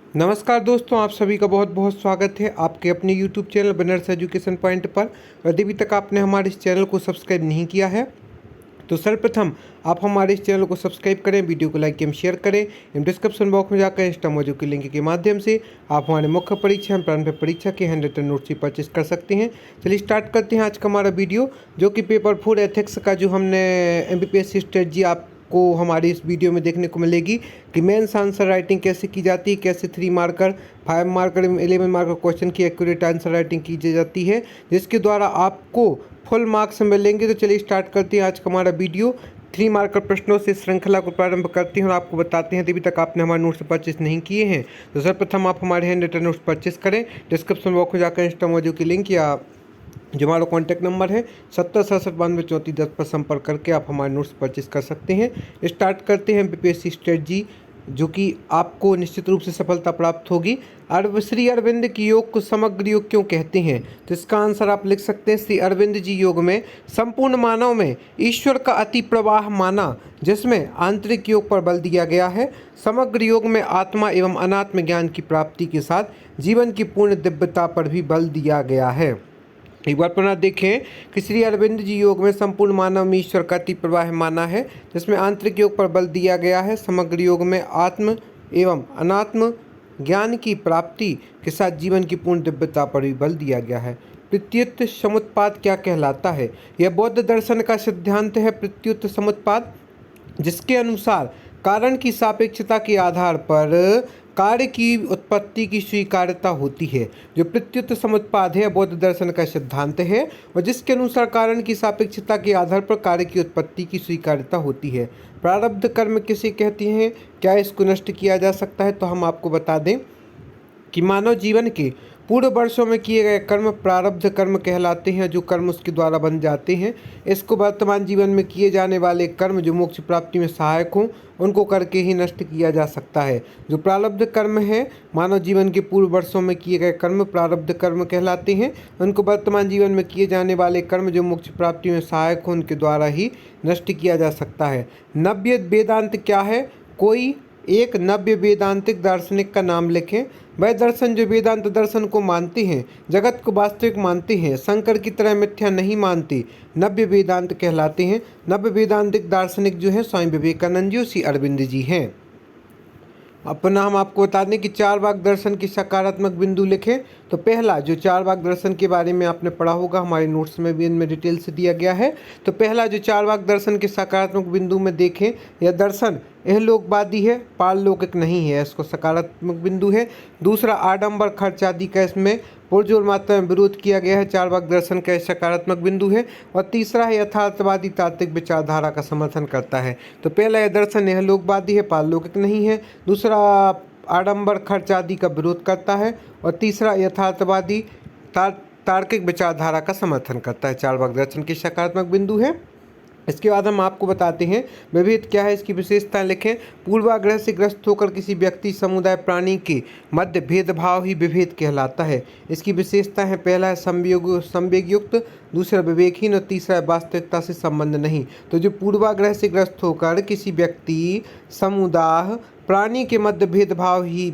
नमस्कार दोस्तों, आप सभी का बहुत बहुत स्वागत है आपके अपने यूट्यूब चैनल बनर्स एजुकेशन पॉइंट पर। यदि अभी तक आपने हमारे इस चैनल को सब्सक्राइब नहीं किया है तो सर्वप्रथम आप हमारे इस चैनल को सब्सक्राइब करें, वीडियो को लाइक एवं शेयर करें एवं डिस्क्रिप्शन बॉक्स में जाकर इंस्टा मौजूद के लिंक के माध्यम से आप हमारे मुख्य परीक्षा एवं प्रारंभिक परीक्षा के हैंड रिटन नोट्स परचेस कर सकते हैं। चलिए स्टार्ट करते हैं आज का हमारा वीडियो, जो कि पेपर 4 एथिक्स का जो हमने MPPSC स्ट्रेटजी आपको हमारी इस वीडियो में देखने को मिलेगी कि मेंस आंसर राइटिंग कैसे की जाती है, कैसे 3 मार्कर 5 मार्कर 11 मार्कर क्वेश्चन की एक्यूरेट आंसर राइटिंग की जाती है, जिसके द्वारा आपको फुल मार्क्स मिलेंगे। तो चलिए स्टार्ट करते हैं आज का हमारा वीडियो। 3 मार्कर प्रश्नों से श्रृंखला को प्रारंभ करते हैं और आपको बताते हैं अभी तक आपने हमारे नोट्स परचेस नहीं किए हैं तो सर्वप्रथम आप हमारे हैंड रिटन नोट्स परचेस करें। डिस्क्रिप्शन बॉक्स में जाकर इंस्टा मौजूद की लिंक या जो हमारा कॉन्टैक्ट नंबर है 7067923410 पर संपर्क करके आप हमारे नोट्स परचेस कर सकते हैं। स्टार्ट करते हैं MPPSC स्ट्रेटजी, जो कि आपको निश्चित रूप से सफलता प्राप्त होगी। श्री अरविंद की योग को समग्र योग क्यों कहते हैं? तो इसका आंसर आप लिख सकते हैं, श्री अरविंद जी योग में संपूर्ण मानव में ईश्वर का अति प्रवाह माना, जिसमें आंतरिक योग पर बल दिया गया है। समग्र योग में आत्मा एवं अनात्म ज्ञान की प्राप्ति के साथ जीवन की पूर्ण दिव्यता पर भी बल दिया गया है। एक बार पुनः देखें कि श्री अरविंद जी योग में संपूर्ण मानव में ईश्वर का अति प्रवाह माना है, जिसमें आंतरिक योग पर बल दिया गया है। समग्र योग में आत्म एवं अनात्म ज्ञान की प्राप्ति के साथ जीवन की पूर्ण दिव्यता पर भी बल दिया गया है। प्रत्युत समुत्पाद क्या कहलाता है? यह बौद्ध दर्शन का सिद्धांत है। प्रत्युत समुत्पाद, जिसके अनुसार कारण की सापेक्षता के आधार पर कार्य की उत्पत्ति की स्वीकार्यता होती है। जो प्रत्युत समुत्पाद है बौद्ध दर्शन का सिद्धांत है और जिसके अनुसार कारण की सापेक्षता के आधार पर कार्य की उत्पत्ति की स्वीकार्यता होती है। प्रारब्ध कर्म किसे कहते हैं? क्या इसको नष्ट किया जा सकता है? तो हम आपको बता दें कि मानव जीवन के पूर्व वर्षों में किए गए कर्म प्रारब्ध कर्म कहलाते हैं। जो कर्म उसके द्वारा बन जाते हैं, इसको वर्तमान जीवन में किए जाने वाले कर्म जो मोक्ष प्राप्ति में सहायक हों उनको करके ही नष्ट किया जा सकता है। जो प्रारब्ध कर्म है, मानव जीवन के पूर्व वर्षों में किए गए कर्म प्रारब्ध कर्म कहलाते हैं। उनको वर्तमान जीवन में किए जाने वाले कर्म जो मोक्ष प्राप्ति में सहायक हों उनके द्वारा ही नष्ट किया जा सकता है। नव्य वेदांत क्या है? कोई एक नव्य वेदांतिक दार्शनिक का नाम लिखें। वह दर्शन जो वेदांत दर्शन को मानते हैं, जगत को वास्तविक मानते हैं, शंकर की तरह मिथ्या नहीं मानते, नव्य वेदांत कहलाते हैं। नव्य वेदांतिक दार्शनिक जो है स्वामी विवेकानंद जी, श्री अरविंद जी हैं। अपना हम आपको बता दें कि चारवाक दर्शन के सकारात्मक बिंदु लिखें। तो पहला जो चारवाक दर्शन के बारे में आपने पढ़ा होगा, हमारे नोट्स में भी इनमें डिटेल से दिया गया है। तो पहला जो चारवाक दर्शन के सकारात्मक बिंदु में देखें, यह दर्शन इहलोकवादी है, पारलौकिक नहीं है, इसको सकारात्मक बिंदु है। दूसरा, आडंबर खर्च आदि का इसमें पुरजोर मात्रा में विरोध किया गया है, चारवाक दर्शन का सकारात्मक बिंदु है। और तीसरा है यथार्थवादी तात्विक विचारधारा का समर्थन करता है। तो पहला यह दर्शन इहलोकवादी है, पारलौकिक नहीं है। दूसरा, आडंबर खर्च आदि का विरोध करता है। और तीसरा, यथार्थवादी तार्किक विचारधारा का समर्थन करता है। चारवाक दर्शन के सकारात्मक बिंदु है। इसके बाद हम आपको बताते हैं विभेद क्या है, इसकी विशेषताएं लिखें। पूर्वाग्रह से ग्रस्त होकर किसी व्यक्ति, समुदाय, प्राणी के मध्य भेदभाव ही विभेद कहलाता है। इसकी विशेषता है, पहला है संवेग युक्त, दूसरा विवेकहीन और तीसरा है वास्तविकता से संबंध नहीं। तो जो पूर्वाग्रह से ग्रस्त होकर किसी व्यक्ति, समुदाय, प्राणी के मध्य भेदभाव ही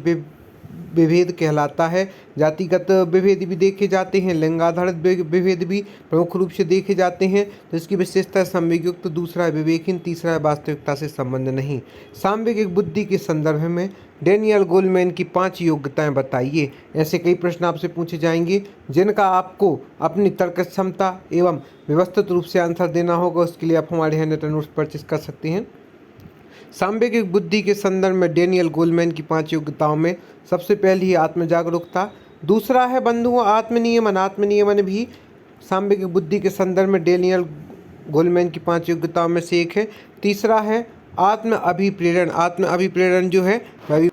विभेद कहलाता है। जातिगत विभेद भी देखे जाते हैं, लिंगाधारित विभेद भी प्रमुख रूप से देखे जाते हैं। तो इसकी विशेषता संवेगयुक्त, दूसरा है विवेकहीन, तीसरा है वास्तविकता से संबंध नहीं। सांवेगिक बुद्धि के संदर्भ में डेनियल गोलमैन की 5 योग्यताएं बताइए। ऐसे कई प्रश्न आपसे पूछे जाएंगे जिनका आपको अपनी तर्क क्षमता एवं व्यवस्थित रूप से आंसर देना होगा। उसके लिए आप हमारे हैंड रिटन नोट्स परचेस कर सकते हैं। सांवेगिक बुद्धि के संदर्भ में डेनियल गोलमैन की 5 योग्यताओं में सबसे पहली है आत्म जागरूकता। दूसरा है बंधुओं आत्मनियमन। आत्मनियमन भी सांवेगिक बुद्धि के संदर्भ में डेनियल गोलमैन की 5 योग्यताओं में से एक है। तीसरा है आत्म अभिप्रेरण। आत्म अभिप्रेरण जो है वह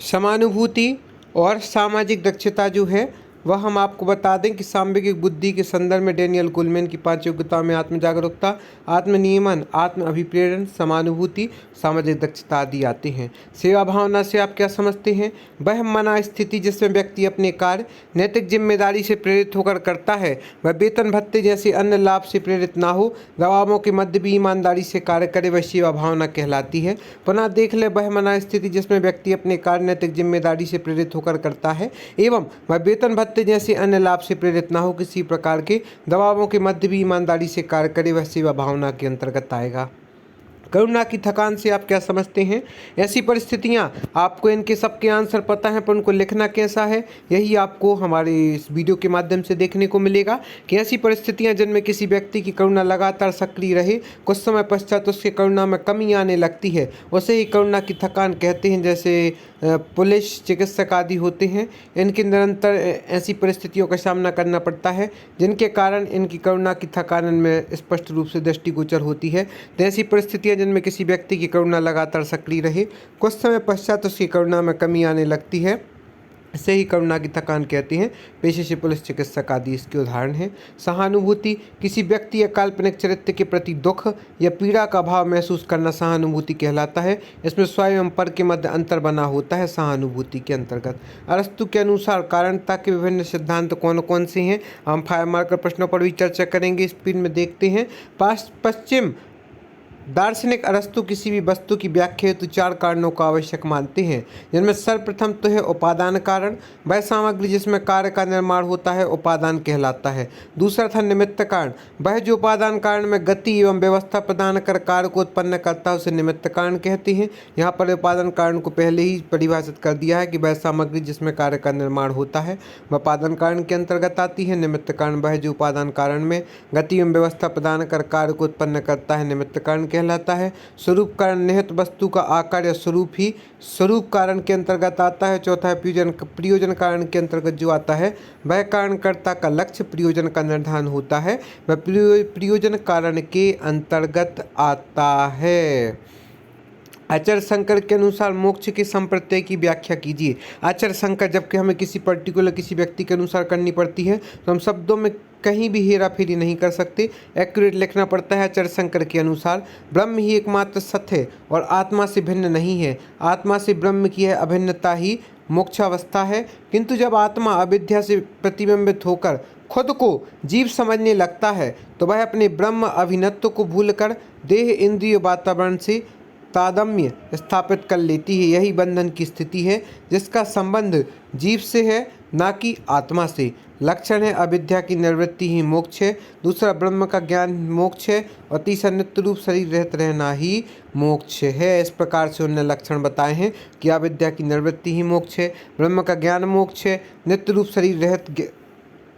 समानुभूति और सामाजिक दक्षता जो है वह हम आपको बता दें कि सांवेगिक बुद्धि के संदर्भ में डेनियल गोलमैन की 5 योग्यताओं में आत्म जागरूकता, आत्मनियमन, आत्म अभिप्रेरण, समानुभूति, सामाजिक दक्षता आदि आते हैं। सेवा भावना से आप क्या समझते हैं? वह मना स्थिति जिसमें व्यक्ति अपने कार्य नैतिक जिम्मेदारी से प्रेरित होकर करता है, वह वेतन भत्ते जैसे अन्य लाभ से प्रेरित ना हो, दबावों के मध्य भी ईमानदारी से कार्य करे, वह सेवा भावना कहलाती है। पुनः देख ले, वह मना स्थिति जिसमें व्यक्ति अपने कार्य नैतिक जिम्मेदारी से प्रेरित होकर करता है एवं वह वेतन भत्ते जैसे अन्य लाभ से प्रेरित ना हो, किसी प्रकार के दबावों के मध्य भी ईमानदारी से कार्य करे, वह सेवा भावना के अंतर्गत आएगा। करुणा की थकान से आप क्या समझते हैं? ऐसी परिस्थितियां, आपको इनके सबके आंसर पता है पर उनको लिखना कैसा है, यही आपको हमारे इस वीडियो के माध्यम से देखने को मिलेगा कि ऐसी परिस्थितियां जिनमें किसी व्यक्ति की करुणा लगातार सक्रिय रहे, कुछ समय पश्चात उसके करुणा में कमी आने लगती है, उसे ही करुणा की थकान कहते हैं। जैसे पुलिस, चिकित्सक आदि होते हैं, इनके निरंतर ऐसी परिस्थितियों का सामना करना पड़ता है जिनके कारण इनकी करुणा की थकान में स्पष्ट रूप से दृष्टिगोचर होती है। तो ऐसी परिस्थितियां जिनमें किसी व्यक्ति की करुणा लगातार सक्रिय रहे, कुछ समय पश्चात उसकी करुणा में कमी आने लगती है, इसे ही करुणा की थकान कहते हैं। पेशे से पुलिस, चिकित्सक आदि इसके उदाहरण हैं। सहानुभूति, किसी व्यक्ति या काल्पनिक चरित्र के प्रति दुख या पीड़ा का भाव महसूस करना सहानुभूति कहलाता है। इसमें स्वयं एवं पर के मध्य अंतर बना होता है सहानुभूति के अंतर्गत। अरस्तु के अनुसार कारणता के विभिन्न सिद्धांत कौन कौन से हैं, हम 5 मार्कर प्रश्नों पर भी चर्चा करेंगे। स्पीड में देखते हैं। पश्चिम दार्शनिक अरस्तु किसी भी वस्तु की व्याख्या हेतु 4 कारणों को आवश्यक मानते हैं, जिनमें सर्वप्रथम तो है उपादान कारण। वह सामग्री जिसमें कार्य का निर्माण होता है उपादान कहलाता है। दूसरा था निमित्त कारण। वह जो उपादान कारण में गति एवं व्यवस्था प्रदान कर कार्य को उत्पन्न करता है उसे निमित्त कारण कहते हैं। यहाँ पर उपादान कारण को पहले ही परिभाषित कर दिया है कि वह सामग्री जिसमें कार्य का निर्माण होता है वह उपादान कारण के अंतर्गत आती है। निमित्त कारण वह जो उपादान कारण में गति एवं व्यवस्था प्रदान कर कार्य को उत्पन्न करता है निमित्त कारण कहलाता है। स्वरूप कारण निहित वस्तु का आकार या स्वरूप ही स्वरूप कारण के अंतर्गत आता है। चौथा है प्रयोजन कारण के अंतर्गत जो आता है वह कारणकर्ता का लक्ष्य प्रयोजन का निर्धारण होता है, वह प्रयोजन कारण के अंतर्गत आता है। आचार्य शंकर के अनुसार मोक्ष के संप्रत्यय की व्याख्या कीजिए। आचार्य शंकर, जबकि हमें किसी पर्टिकुलर किसी व्यक्ति के अनुसार करनी पड़ती है तो हम शब्दों में कहीं भी हेरा फेरी नहीं कर सकते, एक्यूरेट लिखना पड़ता है। आचार्य शंकर के अनुसार ब्रह्म ही एकमात्र सत्य है और आत्मा से भिन्न नहीं है। आत्मा से ब्रह्म की है अभिन्नता ही मोक्षावस्था है, किंतु जब आत्मा अविद्या से प्रतिबिंबित होकर खुद को जीव समझने लगता है तो वह अपने ब्रह्म अभिन्नत्व को भूलकर देह, इंद्रिय, वातावरण से तादात्म्य स्थापित कर लेती है। यही बंधन की स्थिति है जिसका संबंध जीव से है, ना कि आत्मा से। लक्षण है अविद्या की निवृत्ति ही मोक्ष है। दूसरा ब्रह्म का ज्ञान मोक्ष है और तीसरा नित्य रूप शरीर रहित रहना ही मोक्ष है। इस प्रकार से उन्होंने लक्षण बताए हैं कि अविद्या की निवृत्ति ही मोक्ष है, ब्रह्म का ज्ञान मोक्ष है, नित्य रूप शरीर रहित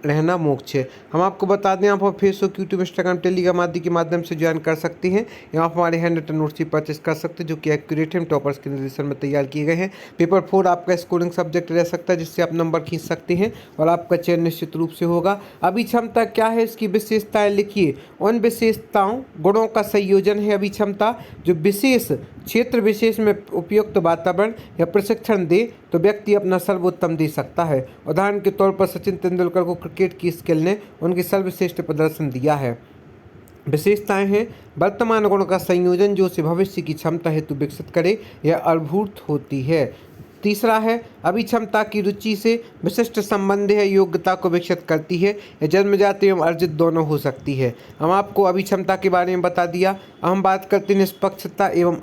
रहना मोक्ष है। हम आपको बता दें, आप फेसबुक, यूट्यूब, इंस्टाग्राम, टेलीग्राम आदि के माध्यम से ज्वाइन कर सकते हैं या आप हमारे हैंड रिटन नोट्स भी परचेस कर सकते हैं जो कि एक्यूरेट है, टॉपर्स के निर्देशन में तैयार किए गए हैं। पेपर 4 आपका स्कोरिंग सब्जेक्ट रह सकता है जिससे आप नंबर खींच सकते हैं और आपका चयन निश्चित रूप से होगा। अभिक्षमता क्या है, इसकी विशेषताएँ लिखिए। उन विशेषताओं गुणों का संयोजन है अभिक्षमता जो विशेष क्षेत्र विशेष में उपयुक्त वातावरण या प्रशिक्षण दे तो व्यक्ति अपना सर्वोत्तम दे सकता है। उदाहरण के तौर पर सचिन तेंदुलकर को क्रिकेट की स्किल ने उनकी सर्वश्रेष्ठ प्रदर्शन दिया है। विशेषताएं हैं वर्तमान गुणों का संयोजन जो उसे भविष्य की क्षमता हेतु विकसित करे या अनुभूत होती है। तीसरा है अभिक्षमता की रुचि से विशिष्ट संबंध है, योग्यता को विकसित करती है, या जन्मजात एवं अर्जित दोनों हो सकती है। हम आपको अभिक्षमता के बारे में बता दिया। हम बात करते हैं निष्पक्षता एवं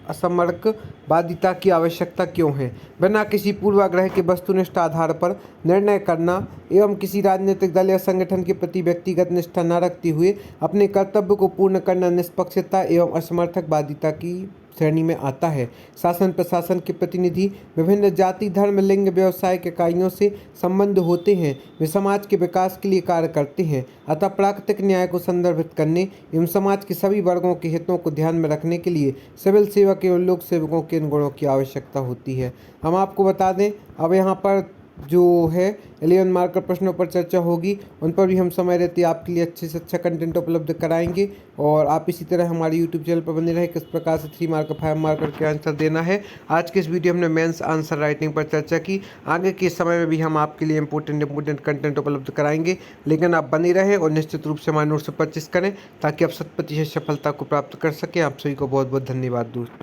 असमर्कवादिता की आवश्यकता क्यों है। बिना किसी पूर्वाग्रह के वस्तुनिष्ठ आधार पर निर्णय करना एवं किसी राजनीतिक दल या संगठन के प्रति व्यक्तिगत निष्ठा न रखते हुए अपने कर्तव्य को पूर्ण करना निष्पक्षता एवं असमर्थकवादिता की श्रेणी में आता है। शासन प्रशासन के प्रतिनिधि विभिन्न जाति, धर्म, लिंग, व्यवसाय के इकाइयों से संबंध होते हैं, वे समाज के विकास के लिए कार्य करते हैं। अतः प्राकृतिक न्याय को संदर्भित करने एवं समाज के सभी वर्गों के हितों को ध्यान में रखने के लिए सिविल सेवक एवं लोक सेवकों के इन गुणों की आवश्यकता होती है। हम आपको बता दें, अब यहाँ पर जो है 11 मार्कर प्रश्नों पर चर्चा होगी, उन पर भी हम समय रहते आपके लिए अच्छे से अच्छा कंटेंट उपलब्ध कराएंगे। और आप इसी तरह हमारे यूट्यूब चैनल पर बने रहे किस प्रकार से 3 मार्कर 5 मार्कर के आंसर देना है। आज के इस वीडियो हमने मेंस आंसर राइटिंग पर चर्चा की। आगे के समय में भी हम आपके लिए इंपॉर्टेंट कंटेंट उपलब्ध कराएंगे, लेकिन आप बने रहें और निश्चित रूप से हमारे नोट से परचेस करें ताकि आप 100% सफलता को प्राप्त कर सकें। आप सभी को बहुत बहुत धन्यवाद दोस्तों।